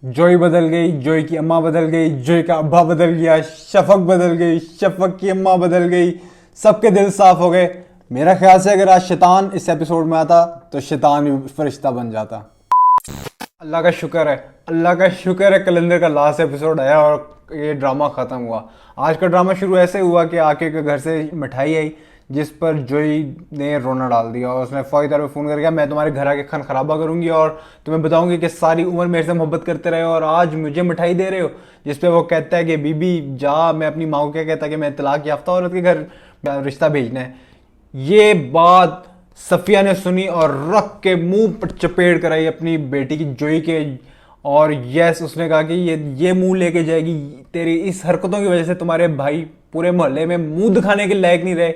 जोई बदल गई, जोई की अम्मा बदल गई, जोई का अब्बा बदल गया, शफक बदल गई, शफक की अम्मा बदल गई, सबके दिल साफ हो गए। मेरा ख्याल से अगर आज शैतान इस एपिसोड में आता तो शैतान भी फरिश्ता बन जाता। अल्लाह का शुक्र है, अल्लाह का शुक्र है कलंदर का लास्ट एपिसोड आया और ये ड्रामा ख़त्म हुआ। आज का ड्रामा शुरू ऐसे हुआ कि आके के घर से मिठाई आई जिस पर जोई ने रोना डाल दिया और उसने फ़ौरी तौर पर फ़ोन कर गया, मैं तुम्हारे घर आके खान खराबा करूंगी और तुम्हें बताऊंगी कि सारी उम्र मेरे से मोहब्बत करते रहे और आज मुझे मिठाई दे रहे हो। जिस पे वो कहता है कि बीबी जा, मैं अपनी माँ को क्या कहता है कि मैं तलाक याफ्ता औरत के घर रिश्ता भेजना है। ये बात सफिया ने सुनी और रख के मुंह पर चपेट कराई अपनी बेटी की जोई के। और यस, उसने कहा कि ये मुंह लेके जाएगी, तेरी इस हरकतों की वजह से तुम्हारे भाई पूरे मोहल्ले में मुंह दिखाने के लायक नहीं रहे।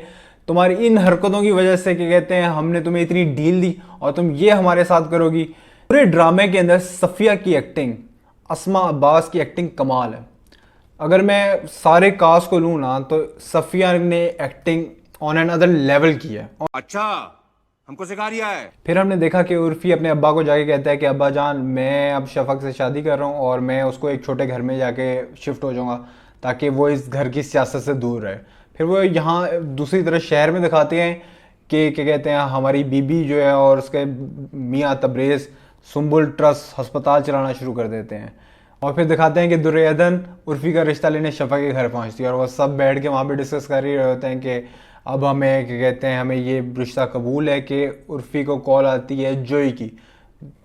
तुम्हारी इन हरकतों की वजह से क्या कहते हैं हमने तुम्हें इतनी डील दी और तुम ये हमारे साथ करोगी। पूरे ड्रामे के अंदर सफिया की एक्टिंग, अस्मा अब्बास की एक्टिंग कमाल है। अगर मैं सारे कास्ट को लूँ ना तो सफिया ने acting on an other level की है। अच्छा, हमको सिखा रिया है। फिर हमने देखा कि उर्फी अपने अब्बा को जाके कहता है कि अब्बा जान, मैं अब शफक से शादी कर रहा हूँ और मैं उसको एक छोटे घर में जाके शिफ्ट हो जाऊँगा ताकि वो इस घर की सियासत से दूर रहे। फिर वो यहाँ दूसरी तरफ शहर में दिखाते हैं कि क्या कहते हैं हमारी बीबी जो है और उसके मियाँ तबरेज़ सुम्बुल ट्रस्ट अस्पताल चलाना शुरू कर देते हैं। और फिर दिखाते हैं कि दुर्योधन उर्फी का रिश्ता लेने शफा के घर पहुँचती है और वो सब बैठ के वहाँ पे डिस्कस कर ही रहे होते हैं कि अब हमें क्या कहते हैं हमें ये रिश्ता कबूल है कि उर्फी को कॉल आती है जोई की।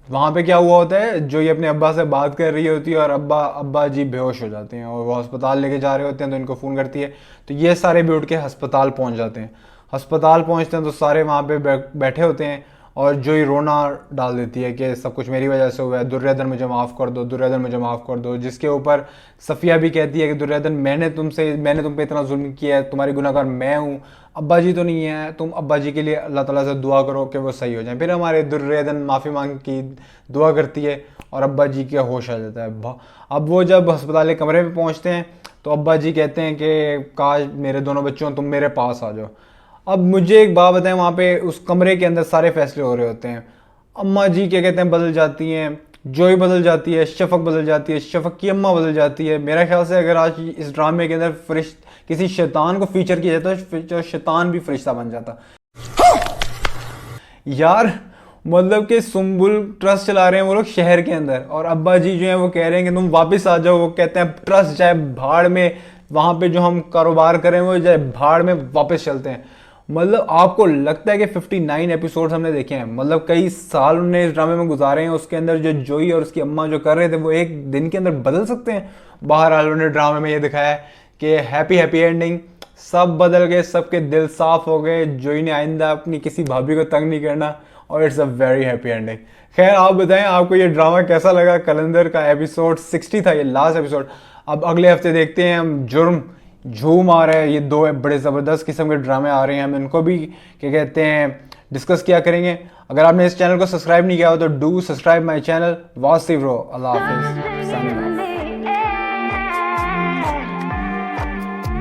वहाँ पे क्या हुआ होता है, जोई अपने अब्बा से बात कर रही होती है और अब्बा जी बेहोश हो जाते हैं और वो अस्पताल लेके जा रहे होते हैं तो इनको फ़ोन करती है। तो ये सारे भी उठ के अस्पताल पहुँच जाते हैं। अस्पताल पहुँचते हैं तो सारे वहाँ पे बैठे होते हैं और जोई रोना डाल देती है कि सब कुछ मेरी वजह से हुआ है, दुर्योधन मुझे माफ़ कर दो, दुर्योधन मुझे माफ़ कर दो। जिसके ऊपर सफिया भी कहती है कि दुर्योधन मैंने तुम पे इतना जुल्म किया है, तुम्हारी गुनहगार मैं हूँ, अब्बा जी तो नहीं है। तुम अब्बा जी के लिए अल्लाह ताला से दुआ करो कि वो सही हो जाए। फिर हमारे दुर्योधन माफ़ी मांग की दुआ करती है और अब्बा जी का होश आ जाता है। अब वो जब अस्पताल के कमरे में पहुँचते हैं तो अब्बा जी कहते हैं कि काश मेरे दोनों बच्चों तुम मेरे पास आ जाओ। अब मुझे एक बात बताएं, वहाँ पे उस कमरे के अंदर सारे फैसले हो रहे होते हैं। अम्मा जी क्या कहते हैं बदल जाती हैं, जोई बदल जाती है, शफक बदल जाती है, शफक की अम्मा बदल जाती है। मेरा ख्याल से अगर आज इस ड्रामे के अंदर किसी शैतान को फीचर किया जाता तो शैतान भी फरिश्ता बन जाता। यार मतलब कि सुम्बुल ट्रस्ट चला रहे हैं वो लोग शहर के अंदर और अब्बा जी जो हैं वो कह रहे हैं कि तुम वापस आ जाओ। वो कहते हैं ट्रस्ट जाए भाड़ में, वहाँ पे जो हम कारोबार करें वो जाए भाड़ में, वापस चलते हैं। मतलब आपको लगता है कि 59 एपिसोड्स हमने देखे हैं, मतलब कई साल उन्होंने इस ड्रामे में गुजारे हैं। उसके अंदर जो जोई और उसकी अम्मा जो कर रहे थे वो एक दिन के अंदर बदल सकते हैं। बहरहाल उन्होंने ड्रामे में ये दिखाया है कि हैप्पी एंडिंग, सब बदल गए, सबके दिल साफ हो गए। जोई ने आइंदा अपनी किसी भाभी को तंग नहीं करना और it's a very happy ending. खैर आप बताएं आपको ये ड्रामा कैसा लगा। कलंदर का एपिसोड 60 था, ये लास्ट एपिसोड। अब अगले हफ्ते देखते हैं हम जुर्म झूम आ रहा है। ये दो बड़े ज़बरदस्त किस्म के ड्रामे आ रहे हैं, हम इनको भी क्या कहते हैं डिस्कस किया करेंगे। अगर आपने इस चैनल को सब्सक्राइब नहीं किया हो तो do subscribe my channel. Wasif रो, अल्लाह हाफिज़।